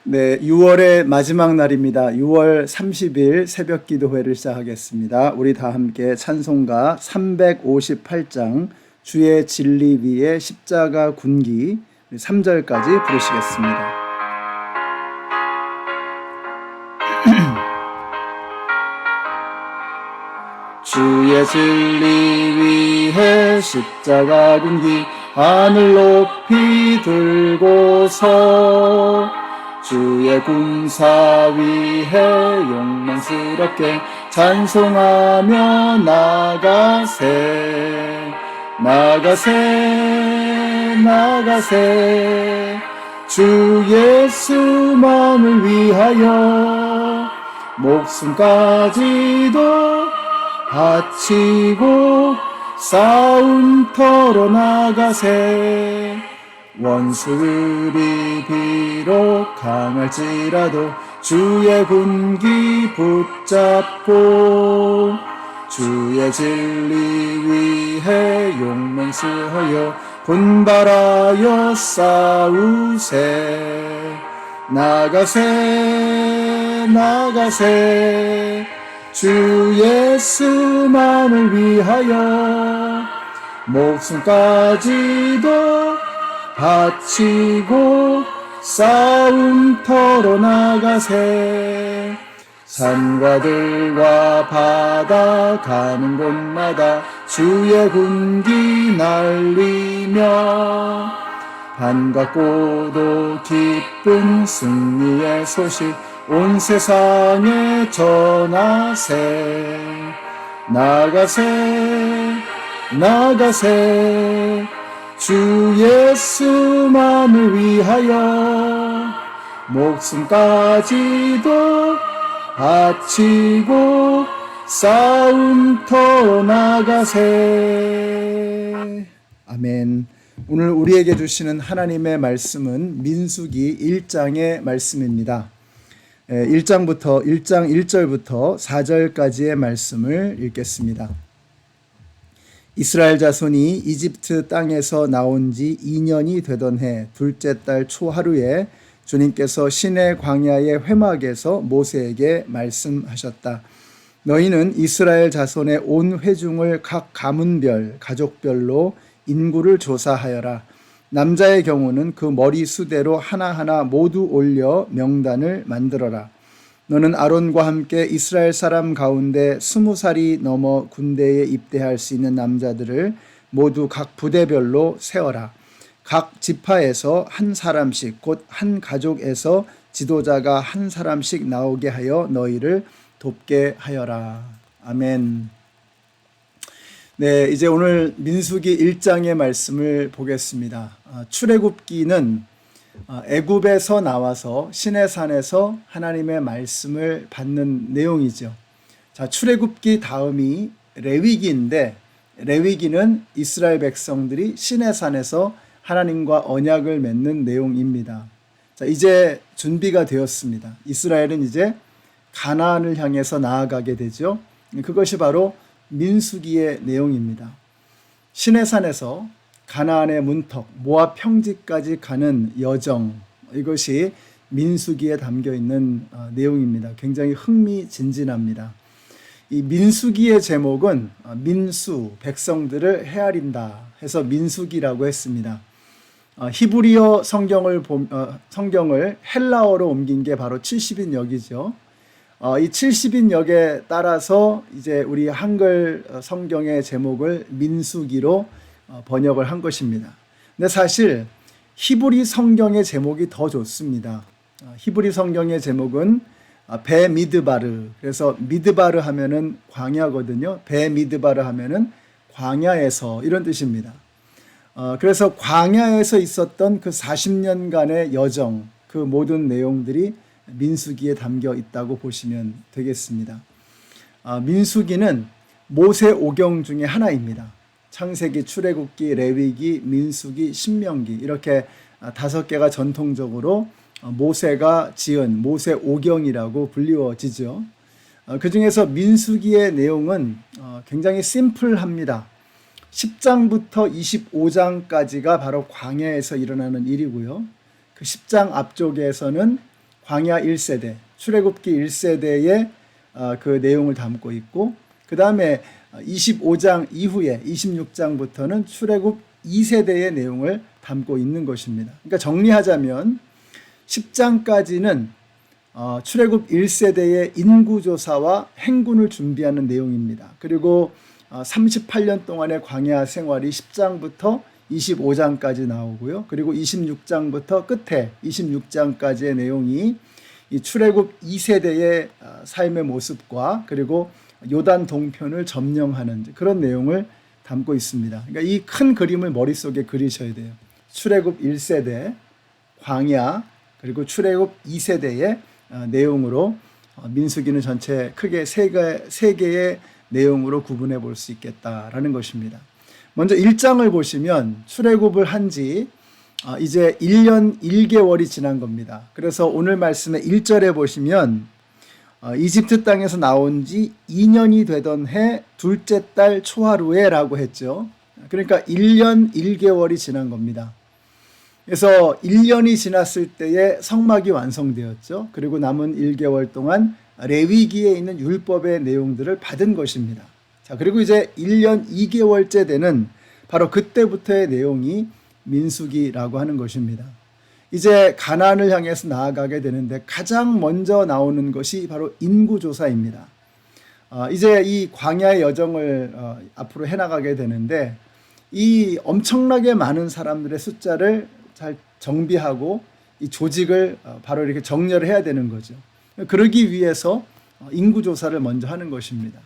네, 6월의 마지막 날입니다. 6월 30일 새벽 기도회를 시작하겠습니다. 우리 다 함께 찬송가 358장 주의 진리 위에 십자가 군기 3절까지 부르시겠습니다. 주의 진리 위에 십자가 군기 하늘 높이 들고서 주의 군사 위에 용맹스럽게 찬송하며 나가세 나가세 나가세 주 예수만을 위하여 목숨까지도 바치고 싸움터로 나가세 원수들이 비록 강할지라도 주의 군기 붙잡고 주의 진리 위에 용맹스하여 분발하여 싸우세 나가세 나가세 주 예수만을 위하여 목숨까지도 바치고 싸움터로 나가세 산과 들과 바다 가는 곳마다 주의 군기 날리며 반갑고도 기쁜 승리의 소식 온 세상에 전하세 나가세 나가세 주 예수만을 위하여 목숨까지도 바치고 싸움터로 나가세. 아멘. 오늘 우리에게 주시는 하나님의 말씀은 민수기 1장의 말씀입니다. 1장 1절부터 4절까지의 말씀을 읽겠습니다. 이스라엘 자손이 이집트 땅에서 나온 지 2년이 되던 해 둘째 달 초하루에 주님께서 시내 광야의 회막에서 모세에게 말씀하셨다. 너희는 이스라엘 자손의 온 회중을 각 가문별, 가족별로 인구를 조사하여라. 남자의 경우는 그 머리 수대로 하나하나 모두 올려 명단을 만들어라. 너는 아론과 함께 이스라엘 사람 가운데 20살이 넘어 군대에 입대할 수 있는 남자들을 모두 각 부대별로 세워라. 각 지파에서 한 사람씩 곧 한 가족에서 지도자가 한 사람씩 나오게 하여 너희를 돕게 하여라. 아멘. 네, 이제 오늘 민수기 1장의 말씀을 보겠습니다. 출애굽기는 애굽에서 나와서 시내산에서 하나님의 말씀을 받는 내용이죠. 자, 출애굽기 다음이 레위기인데 레위기는 이스라엘 백성들이 시내산에서 하나님과 언약을 맺는 내용입니다. 자, 이제 준비가 되었습니다. 이스라엘은 이제 가나안을 향해서 나아가게 되죠. 그것이 바로 민수기의 내용입니다. 시내산에서 가나안의 문턱 모압 평지까지 가는 여정, 이것이 민수기에 담겨 있는 내용입니다. 굉장히 흥미진진합니다. 이 민수기의 제목은 민수, 백성들을 헤아린다 해서 민수기라고 했습니다. 히브리어 성경을 헬라어로 옮긴 게 바로 70인역이죠. 이 70인역에 따라서 이제 우리 한글 성경의 제목을 민수기로 번역을 한 것입니다. 근데 사실 히브리 성경의 제목이 더 좋습니다. 히브리 성경의 제목은 베미드바르. 그래서 미드바르 하면은 광야거든요. 베미드바르 하면은 광야에서 이런 뜻입니다. 그래서 광야에서 있었던 그 40년간의 여정, 그 모든 내용들이 민수기에 담겨 있다고 보시면 되겠습니다. 민수기는 모세 오경 중에 하나입니다. 창세기, 출애굽기, 레위기, 민수기, 신명기 이렇게 5개가 전통적으로 모세가 지은 모세 오경이라고 불리워지죠. 그 중에서 민수기의 내용은 굉장히 심플합니다. 10장부터 25장까지가 바로 광야에서 일어나는 일이고요. 그 10장 앞쪽에서는 광야 1세대, 출애굽기 1세대의 그 내용을 담고 있고, 그 다음에 25장 이후에 26장부터는 출애굽 2세대의 내용을 담고 있는 것입니다. 그러니까 정리하자면 10장까지는 출애굽 1세대의 인구조사와 행군을 준비하는 내용입니다. 그리고 38년 동안의 광야 생활이 10장부터 25장까지 나오고요. 그리고 26장부터 끝에 26장까지의 내용이 이 출애굽 2세대의 삶의 모습과 그리고 요단 동편을 점령하는 그런 내용을 담고 있습니다. 그러니까 이 큰 그림을 머릿속에 그리셔야 돼요. 출애굽 1세대, 광야, 그리고 출애굽 2세대의 내용으로 민수기는 전체 크게 세 개의 내용으로 구분해 볼 수 있겠다라는 것입니다. 먼저 1장을 보시면 출애굽을 한 지 이제 1년 1개월이 지난 겁니다. 그래서 오늘 말씀의 1절에 보시면 이집트 땅에서 나온 지 2년이 되던 해 둘째 달 초하루에 라고 했죠. 그러니까 1년 1개월이 지난 겁니다. 그래서 1년이 지났을 때에 성막이 완성되었죠. 그리고 남은 1개월 동안 레위기에 있는 율법의 내용들을 받은 것입니다. 자, 그리고 이제 1년 2개월째 되는 바로 그때부터의 내용이 민수기라고 하는 것입니다. 이제 가나안을 향해서 나아가게 되는데 가장 먼저 나오는 것이 바로 인구조사입니다. 이제 이 광야의 여정을 앞으로 해나가게 되는데 이 엄청나게 많은 사람들의 숫자를 잘 정비하고 이 조직을 바로 이렇게 정렬을 해야 되는 거죠. 그러기 위해서 인구조사를 먼저 하는 것입니다.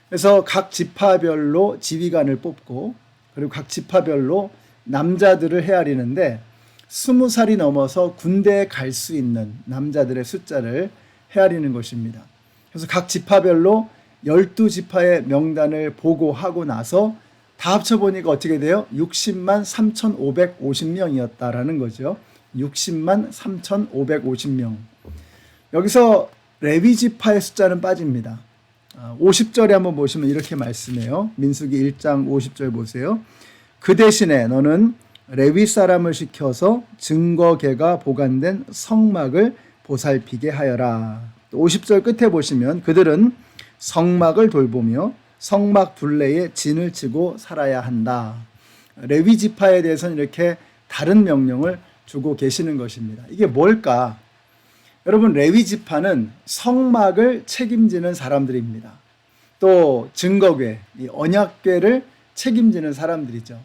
그래서 각 지파별로 지휘관을 뽑고 그리고 각 지파별로 남자들을 헤아리는데 20살이 넘어서 군대에 갈 수 있는 남자들의 숫자를 헤아리는 것입니다. 그래서 각 지파별로 12지파의 명단을 보고하고 나서 다 합쳐보니까 어떻게 돼요? 60만 3,550명이었다라는 거죠. 60만 3,550명. 여기서 레위지파의 숫자는 빠집니다. 50절에 한번 보시면 이렇게 말씀해요. 민수기 1장 50절 보세요. 그 대신에 너는 레위 사람을 시켜서 증거궤가 보관된 성막을 보살피게 하여라. 50절 끝에 보시면 그들은 성막을 돌보며 성막 둘레에 진을 치고 살아야 한다. 레위 지파에 대해서는 이렇게 다른 명령을 주고 계시는 것입니다. 이게 뭘까? 여러분, 레위 지파는 성막을 책임지는 사람들입니다. 또 증거궤, 이 언약궤를 책임지는 사람들이죠.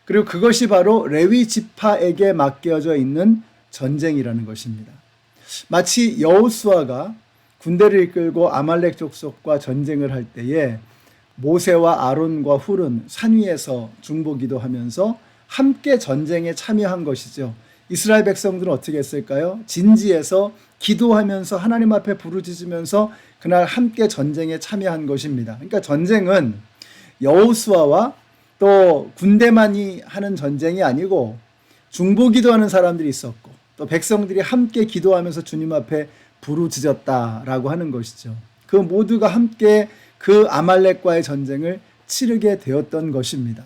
그리고 그것이 바로 레위 지파에게 맡겨져 있는 전쟁이라는 것입니다. 마치 여호수아가 군대를 이끌고 아말렉 족속과 전쟁을 할 때에 모세와 아론과 훌은 산 위에서 중보기도하면서 함께 전쟁에 참여한 것이죠. 이스라엘 백성들은 어떻게 했을까요? 진지에서 기도하면서 하나님 앞에 부르짖으면서 그날 함께 전쟁에 참여한 것입니다. 그러니까 전쟁은 여호수아와 또 군대만이 하는 전쟁이 아니고 중보기도하는 사람들이 있었고 또 백성들이 함께 기도하면서 주님 앞에 부르짖었다라고 하는 것이죠. 그 모두가 함께 그 아말렉과의 전쟁을 치르게 되었던 것입니다.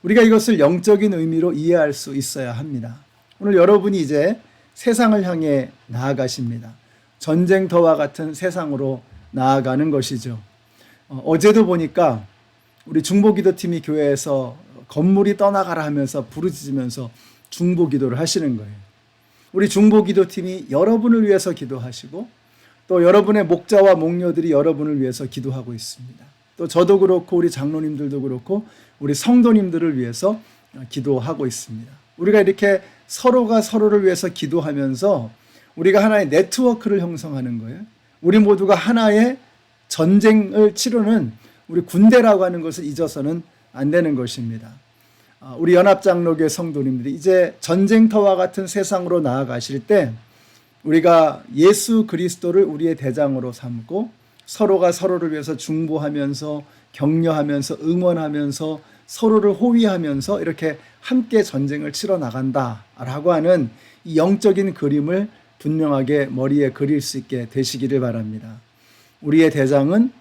우리가 이것을 영적인 의미로 이해할 수 있어야 합니다. 오늘 여러분이 이제 세상을 향해 나아가십니다. 전쟁터와 같은 세상으로 나아가는 것이죠. 어제도 보니까 우리 중보기도팀이 교회에서 건물이 떠나가라 하면서 부르짖으면서 중보기도를 하시는 거예요. 우리 중보기도팀이 여러분을 위해서 기도하시고 또 여러분의 목자와 목녀들이 여러분을 위해서 기도하고 있습니다. 또 저도 그렇고 우리 장로님들도 그렇고 우리 성도님들을 위해서 기도하고 있습니다. 우리가 이렇게 서로가 서로를 위해서 기도하면서 우리가 하나의 네트워크를 형성하는 거예요. 우리 모두가 하나의 전쟁을 치르는 우리 군대라고 하는 것을 잊어서는 안 되는 것입니다. 우리 연합장로교회 성도님들이 이제 전쟁터와 같은 세상으로 나아가실 때 우리가 예수 그리스도를 우리의 대장으로 삼고 서로가 서로를 위해서 중보하면서 격려하면서 응원하면서 서로를 호위하면서 이렇게 함께 전쟁을 치러 나간다라고 하는 이 영적인 그림을 분명하게 머리에 그릴 수 있게 되시기를 바랍니다. 우리의 대장은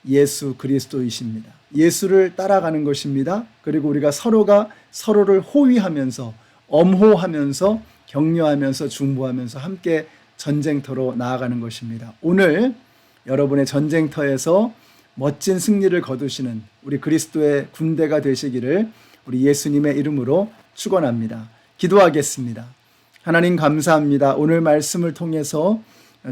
예수 그리스도이십니다. 예수를 따라가는 것입니다. 그리고 우리가 서로가 서로를 호위하면서 엄호하면서 격려하면서 중보하면서 함께 전쟁터로 나아가는 것입니다. 오늘 여러분의 전쟁터에서 멋진 승리를 거두시는 우리 그리스도의 군대가 되시기를 우리 예수님의 이름으로 축원합니다. 기도하겠습니다. 하나님 감사합니다. 오늘 말씀을 통해서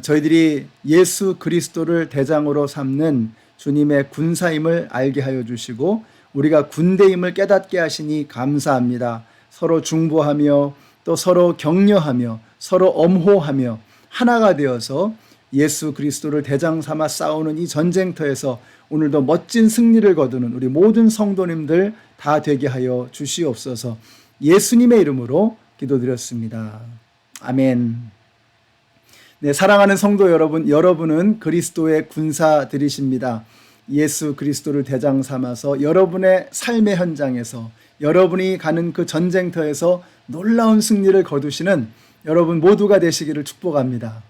저희들이 예수 그리스도를 대장으로 삼는 주님의 군사임을 알게 하여 주시고 우리가 군대임을 깨닫게 하시니 감사합니다. 서로 중보하며 또 서로 격려하며 서로 엄호하며 하나가 되어서 예수 그리스도를 대장 삼아 싸우는 이 전쟁터에서 오늘도 멋진 승리를 거두는 우리 모든 성도님들 다 되게 하여 주시옵소서. 예수님의 이름으로 기도드렸습니다. 아멘. 네, 사랑하는 성도 여러분, 여러분은 그리스도의 군사들이십니다. 예수 그리스도를 대장 삼아서 여러분의 삶의 현장에서 여러분이 가는 그 전쟁터에서 놀라운 승리를 거두시는 여러분 모두가 되시기를 축복합니다.